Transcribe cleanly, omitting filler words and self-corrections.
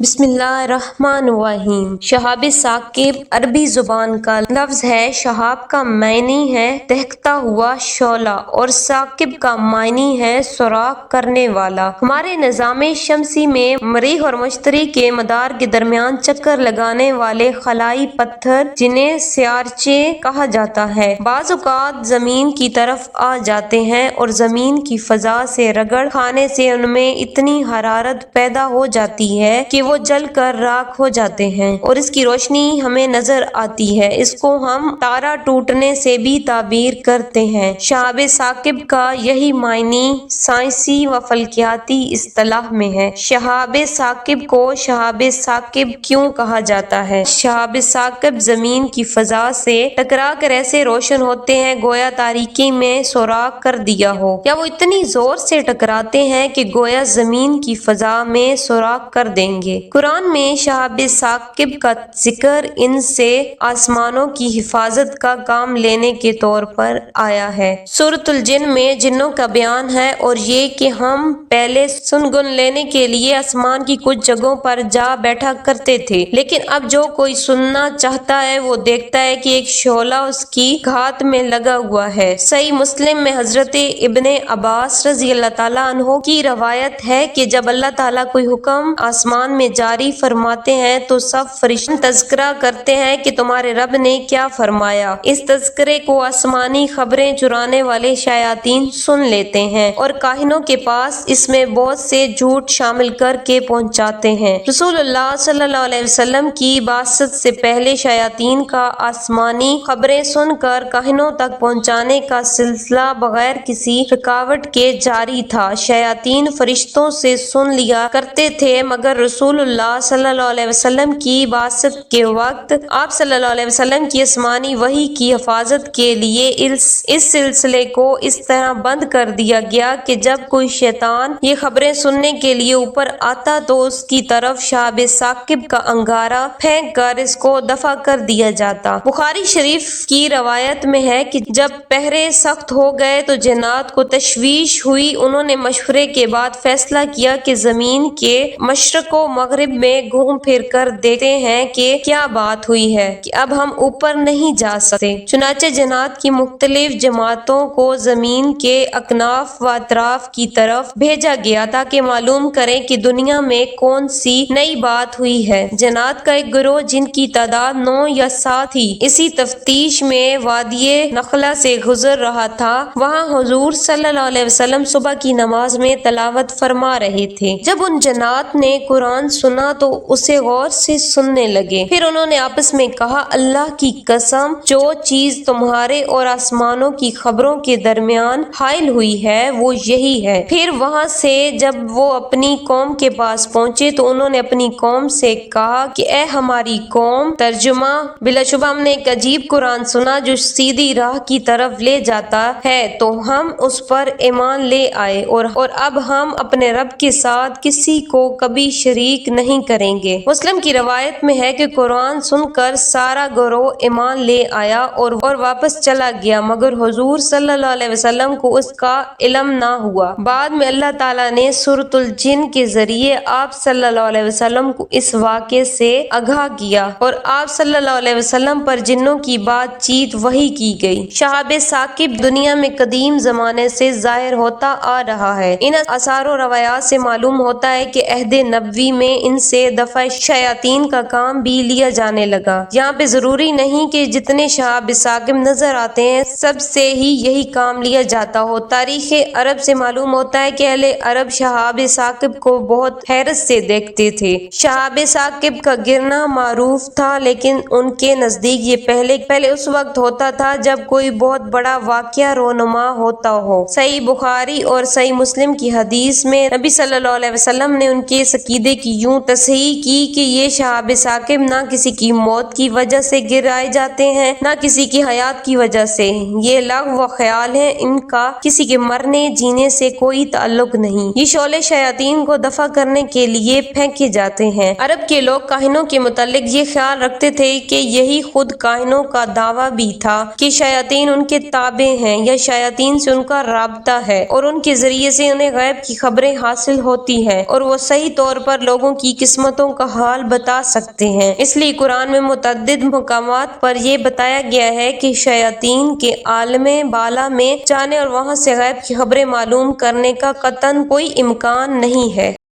بسم اللہ الرحمن الرحیم۔ شہاب ثاقب عربی زبان کا لفظ ہے۔ شہاب کا معنی ہے دہکتا ہوا شعلہ اور ثاقب کا معنی ہے سوراخ کرنے والا۔ ہمارے نظام شمسی میں مریخ اور مشتری کے مدار کے درمیان چکر لگانے والے خلائی پتھر جنہیں سیارچے کہا جاتا ہے بعض اوقات زمین کی طرف آ جاتے ہیں اور زمین کی فضا سے رگڑ کھانے سے ان میں اتنی حرارت پیدا ہو جاتی ہے کہ وہ جل کر راکھ ہو جاتے ہیں اور اس کی روشنی ہمیں نظر آتی ہے۔ اس کو ہم تارا ٹوٹنے سے بھی تعبیر کرتے ہیں۔ شہاب ثاقب کا یہی معنی سائنسی و فلکیاتی اصطلاح میں ہے۔ شہاب ثاقب کو شہاب ثاقب کیوں کہا جاتا ہے؟ شہاب ثاقب زمین کی فضا سے ٹکرا کر ایسے روشن ہوتے ہیں گویا تاریکی میں سوراخ کر دیا ہو، یا وہ اتنی زور سے ٹکراتے ہیں کہ گویا زمین کی فضا میں سوراخ کر دیں گے۔ قرآن میں شہاب ثاقب کا ذکر ان سے آسمانوں کی حفاظت کا کام لینے کے طور پر آیا ہے۔ سورۃ الجن میں جنوں کا بیان ہے اور یہ کہ ہم پہلے سن گن لینے کے لیے آسمان کی کچھ جگہوں پر جا بیٹھا کرتے تھے، لیکن اب جو کوئی سننا چاہتا ہے وہ دیکھتا ہے کہ ایک شعلہ اس کی گھات میں لگا ہوا ہے۔ صحیح مسلم میں حضرت ابن عباس رضی اللہ تعالیٰ عنہ کی روایت ہے کہ جب اللہ تعالیٰ کوئی حکم آسمان میں جاری فرماتے ہیں تو سب فرشتے تذکرہ کرتے ہیں کہ تمہارے رب نے کیا فرمایا۔ اس تذکرے کو آسمانی خبریں چرانے والے شیاطین سن لیتے ہیں اور کاہنوں کے پاس اس میں بہت سے جھوٹ شامل کر کے پہنچاتے ہیں۔ رسول اللہ صلی اللہ علیہ وسلم کی بعثت سے پہلے شیاطین کا آسمانی خبریں سن کر کاہنوں تک پہنچانے کا سلسلہ بغیر کسی رکاوٹ کے جاری تھا۔ شیاطین فرشتوں سے سن لیا کرتے تھے مگر رسول اللہ صلی اللہ علیہ وسلم کی بعثت کے وقت آپ صلی اللہ علیہ وسلم کی آسمانی وحی کی حفاظت کے لیے اس سلسلے کو اس طرح بند کر دیا گیا کہ جب کوئی شیطان یہ خبریں سننے کے لیے اوپر آتا تو اس کی طرف شہاب ثاقب کا انگارہ پھینک کر اس کو دفع کر دیا جاتا۔ بخاری شریف کی روایت میں ہے کہ جب پہرے سخت ہو گئے تو جنات کو تشویش ہوئی، انہوں نے مشورے کے بعد فیصلہ کیا کہ زمین کے مشرق و مغرب میں گھوم پھر کر دیکھتے ہیں کہ کیا بات ہوئی ہے کہ اب ہم اوپر نہیں جا سکتے۔ چنانچہ جنات کی مختلف جماعتوں کو زمین کے اکناف و اطراف کی طرف بھیجا گیا تاکہ معلوم کریں کہ دنیا میں کون سی نئی بات ہوئی ہے۔ جنات کا ایک گروہ جن کی تعداد 9 یا 7 تھی اسی تفتیش میں وادی نخلا سے گزر رہا تھا۔ وہاں حضور صلی اللہ علیہ وسلم صبح کی نماز میں تلاوت فرما رہے تھے۔ جب ان جنات نے قرآن سنا تو اسے غور سے سننے لگے، پھر انہوں نے آپس میں کہا اللہ کی قسم جو چیز تمہارے اور آسمانوں کی خبروں کے درمیان حائل ہوئی ہے وہ یہی ہے۔ پھر وہاں سے جب وہ اپنی قوم کے پاس پہنچے تو انہوں نے اپنی قوم سے کہا کہ اے ہماری قوم، ترجمہ بلا شبہ ہم نے ایک عجیب قرآن سنا جو سیدھی راہ کی طرف لے جاتا ہے تو ہم اس پر ایمان لے آئے اور اب ہم اپنے رب کے ساتھ کسی کو کبھی شریک نہیں کریں گے۔ مسلم کی روایت میں ہے کہ قرآن سن کر سارا گروہ ایمان لے آیا اور واپس چلا گیا مگر حضور صلی اللہ علیہ وسلم کو اس کا علم نہ ہوا۔ بعد میں اللہ تعالیٰ نے سورۃ الجن کے ذریعے آپ صلی اللہ علیہ وسلم کو اس واقعے سے آگاہ کیا اور آپ صلی اللہ علیہ وسلم پر جنوں کی بات چیت وحی کی گئی۔ شہاب ثاقب دنیا میں قدیم زمانے سے ظاہر ہوتا آ رہا ہے۔ ان آثار و روایات سے معلوم ہوتا ہے کہ عہد نبوی میں ان سے دفع شیاطین کا کام بھی لیا جانے لگا۔ یہاں پہ ضروری نہیں کہ جتنے شہاب ثاقب نظر آتے ہیں سب سے ہی یہی کام لیا جاتا ہو۔ تاریخ عرب سے معلوم ہوتا ہے کہ اہل عرب شہاب ثاقب کو بہت حیرت سے دیکھتے تھے۔ شہاب ثاقب کا گرنا معروف تھا لیکن ان کے نزدیک یہ پہلے اس وقت ہوتا تھا جب کوئی بہت بڑا واقعہ رونما ہوتا ہو۔ صحیح بخاری اور صحیح مسلم کی حدیث میں نبی صلی اللہ علیہ وسلم نے ان کے اس عقیدے کی یوں تصحیح کی کہ یہ شہاب ثاقب نہ کسی کی موت کی وجہ سے گرائے جاتے ہیں نہ کسی کی حیات کی وجہ سے، یہ لغو و خیال ہے، ان کا کسی کے مرنے جینے سے کوئی تعلق نہیں، یہ شعلے شیاطین کو دفع کرنے کے لیے پھینکے جاتے ہیں۔ عرب کے لوگ کاہنوں کے متعلق یہ خیال رکھتے تھے کہ یہی خود کاہنوں کا دعویٰ بھی تھا کہ شیاطین ان کے تابع ہیں یا شیاطین سے ان کا رابطہ ہے اور ان کے ذریعے سے انہیں غیب کی خبریں حاصل ہوتی ہیں اور وہ صحیح طور پر لوگوں کی قسمتوں کا حال بتا سکتے ہیں۔ اس لیے قرآن میں متعدد مقامات پر یہ بتایا گیا ہے کہ شیاطین کے عالم بالا میں جانے اور وہاں سے غیب کی خبریں معلوم کرنے کا قطعاً کوئی امکان نہیں ہے۔